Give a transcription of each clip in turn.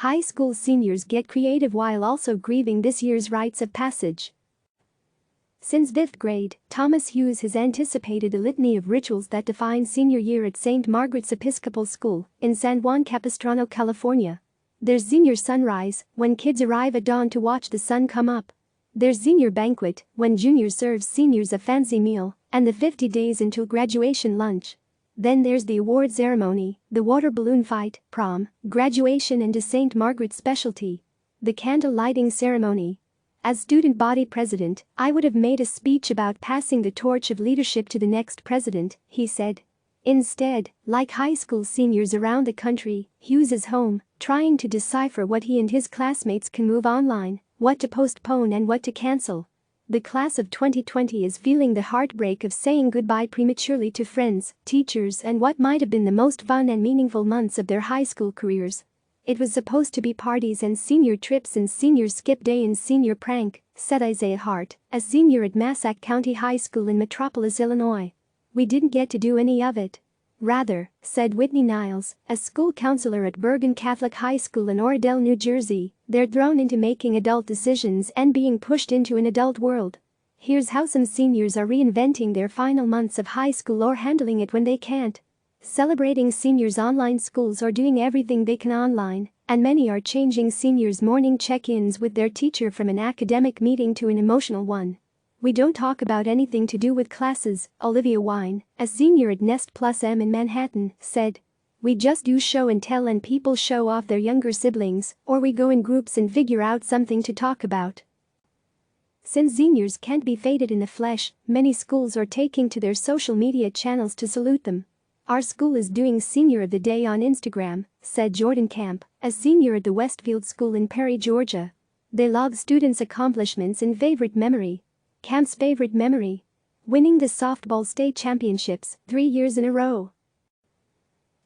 High school seniors get creative while also grieving this year's rites of passage. Since 5th grade, Thomas Hughes has anticipated a litany of rituals that define senior year at St. Margaret's Episcopal School in San Juan Capistrano, California. There's senior sunrise, when kids arrive at dawn to watch the sun come up. There's senior banquet, when juniors serve seniors a fancy meal, and the 50 days until graduation lunch. Then there's the award ceremony, the water balloon fight, prom, graduation and a St. Margaret's specialty, the candle lighting ceremony. As student body president, I would have made a speech about passing the torch of leadership to the next president, he said. Instead, like high school seniors around the country, Hughes is home, trying to decipher what he and his classmates can move online, what to postpone and what to cancel. The class of 2020 is feeling the heartbreak of saying goodbye prematurely to friends, teachers and what might have been the most fun and meaningful months of their high school careers. It was supposed to be parties and senior trips and senior skip day and senior prank, said Isaiah Hart, a senior at Massac County High School in Metropolis, Illinois. We didn't get to do any of it. Rather, said Whitney Niles, a school counselor at Bergen Catholic High School in Oradell, New Jersey, they're thrown into making adult decisions and being pushed into an adult world. Here's how some seniors are reinventing their final months of high school or handling it when they can't. Celebrating seniors' online schools or doing everything they can online, and many are changing seniors' morning check-ins with their teacher from an academic meeting to an emotional one. We don't talk about anything to do with classes, Olivia Wine, a senior at Nest Plus M in Manhattan, said. We just do show and tell and people show off their younger siblings, or we go in groups and figure out something to talk about. Since seniors can't be faded in the flesh, many schools are taking to their social media channels to salute them. Our school is doing Senior of the Day on Instagram, said Jordan Camp, a senior at the Westfield School in Perry, Georgia. They log students' accomplishments in favorite memory. Camp's favorite memory? Winning the softball state championships 3 years in a row.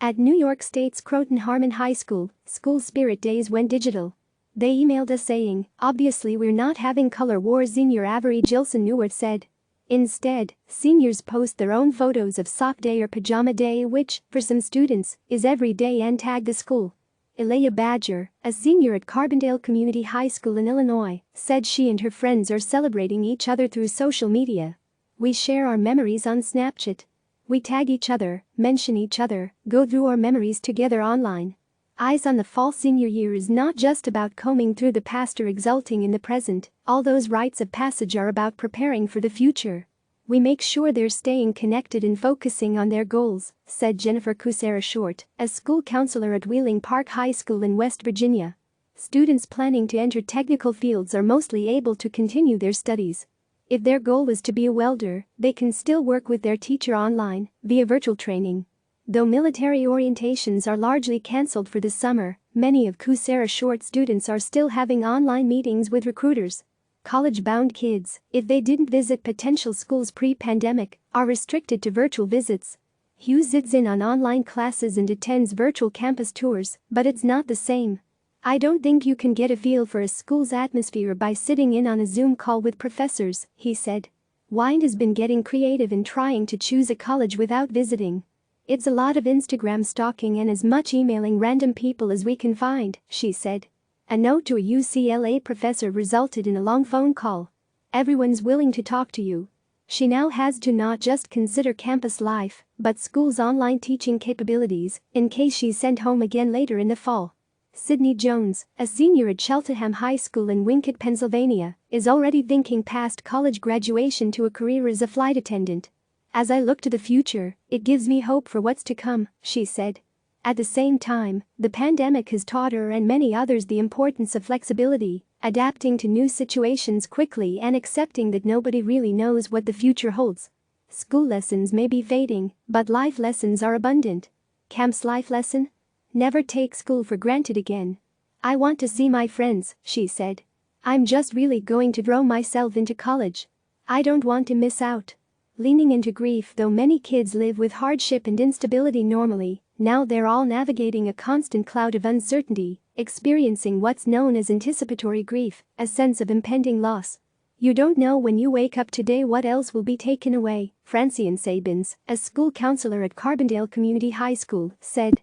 At New York State's Croton-Harmon High School, School Spirit Days went digital. They emailed us saying, obviously we're not having color wars, senior Avery Gilson Newart said. Instead, seniors post their own photos of sock day or pajama day, which, for some students, is every day, and tag the school. Elea Badger, a senior at Carbondale Community High School in Illinois, said she and her friends are celebrating each other through social media. We share our memories on Snapchat. We tag each other, mention each other, go through our memories together online. Eyes on the fall. Senior year is not just about combing through the past or exulting in the present. All those rites of passage are about preparing for the future. We make sure they're staying connected and focusing on their goals, said Jennifer Kucera Short, a school counselor at Wheeling Park High School in West Virginia. Students planning to enter technical fields are mostly able to continue their studies. If their goal was to be a welder, they can still work with their teacher online, via virtual training. Though military orientations are largely cancelled for the summer, many of Kucera Short students are still having online meetings with recruiters. College-bound kids, if they didn't visit potential schools pre-pandemic, are restricted to virtual visits. Hughes sits in on online classes and attends virtual campus tours, but it's not the same. I don't think you can get a feel for a school's atmosphere by sitting in on a Zoom call with professors, he said. Wine has been getting creative in trying to choose a college without visiting. It's a lot of Instagram stalking and as much emailing random people as we can find, she said. A note to a UCLA professor resulted in a long phone call. Everyone's willing to talk to you. She now has to not just consider campus life, but school's online teaching capabilities, in case she's sent home again later in the fall. Sydney Jones, a senior at Cheltenham High School in Wincott, Pennsylvania, is already thinking past college graduation to a career as a flight attendant. As I look to the future, it gives me hope for what's to come, she said. At the same time, the pandemic has taught her and many others the importance of flexibility, adapting to new situations quickly and accepting that nobody really knows what the future holds. School lessons may be fading, but life lessons are abundant. Camp's life lesson? Never take school for granted again. I want to see my friends, she said. I'm just really going to throw myself into college. I don't want to miss out. Leaning into grief. Though many kids live with hardship and instability normally, now they're all navigating a constant cloud of uncertainty, experiencing what's known as anticipatory grief, a sense of impending loss. You don't know when you wake up today what else will be taken away, Francine Sabins, a school counselor at Carbondale Community High School, said.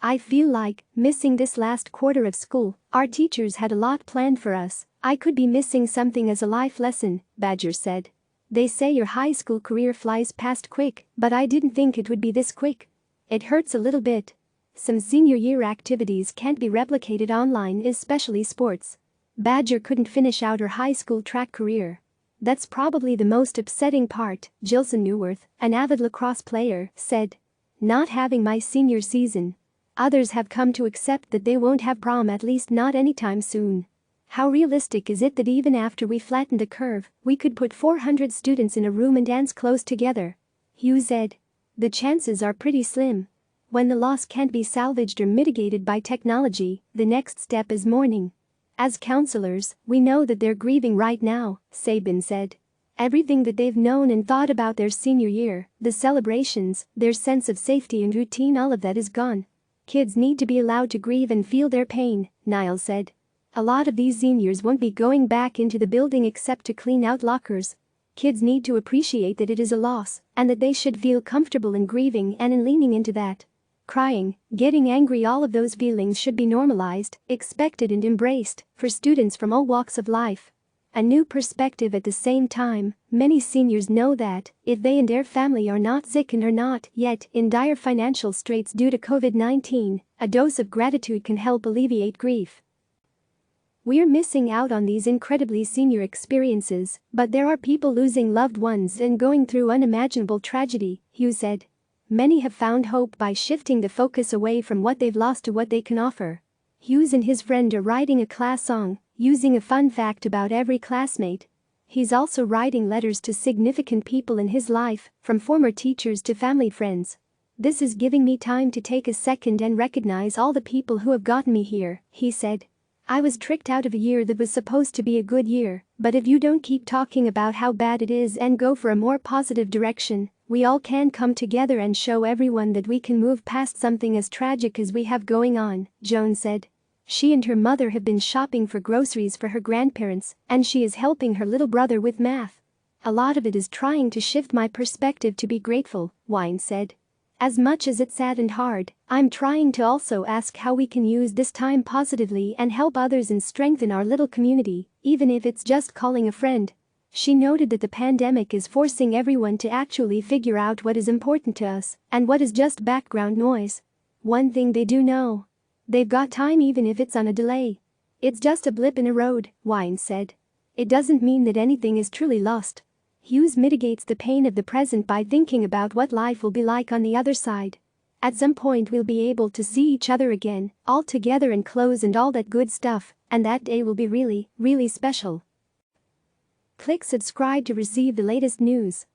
I feel like missing this last quarter of school. Our teachers had a lot planned for us. I could be missing something as a life lesson, Badger said. They say your high school career flies past quick, but I didn't think it would be this quick. It hurts a little bit. Some senior year activities can't be replicated online, especially sports. Badger couldn't finish out her high school track career. That's probably the most upsetting part, Jilson Newworth, an avid lacrosse player, said. Not having my senior season. Others have come to accept that they won't have prom, at least not anytime soon. How realistic is it that even after we flatten the curve, we could put 400 students in a room and dance close together? Hughes said. The chances are pretty slim. When the loss can't be salvaged or mitigated by technology, the next step is mourning. As counselors, we know that they're grieving right now, Sabin said. Everything that they've known and thought about their senior year, the celebrations, their sense of safety and routine, all of that is gone. Kids need to be allowed to grieve and feel their pain, Niall said. A lot of these seniors won't be going back into the building except to clean out lockers. Kids need to appreciate that it is a loss and that they should feel comfortable in grieving and in leaning into that. Crying, getting angry, all of those feelings should be normalized, expected and embraced for students from all walks of life. A new perspective at the same time. Many seniors know that if they and their family are not sick and are not yet in dire financial straits due to COVID-19, a dose of gratitude can help alleviate grief. We're missing out on these incredibly senior experiences, but there are people losing loved ones and going through unimaginable tragedy, Hughes said. Many have found hope by shifting the focus away from what they've lost to what they can offer. Hughes and his friend are writing a class song, using a fun fact about every classmate. He's also writing letters to significant people in his life, from former teachers to family friends. This is giving me time to take a second and recognize all the people who have gotten me here, he said. I was tricked out of a year that was supposed to be a good year, but if you don't keep talking about how bad it is and go for a more positive direction, we all can come together and show everyone that we can move past something as tragic as we have going on, Joan said. She and her mother have been shopping for groceries for her grandparents, and she is helping her little brother with math. A lot of it is trying to shift my perspective to be grateful, Wine said. As much as it's sad and hard, I'm trying to also ask how we can use this time positively and help others and strengthen our little community, even if it's just calling a friend. She noted that the pandemic is forcing everyone to actually figure out what is important to us and what is just background noise. One thing they do know. They've got time even if it's on a delay. It's just a blip in a road, Wine said. It doesn't mean that anything is truly lost. Hughes mitigates the pain of the present by thinking about what life will be like on the other side. At some point we'll be able to see each other again, all together and close and all that good stuff, and that day will be really, really special. Click subscribe to receive the latest news.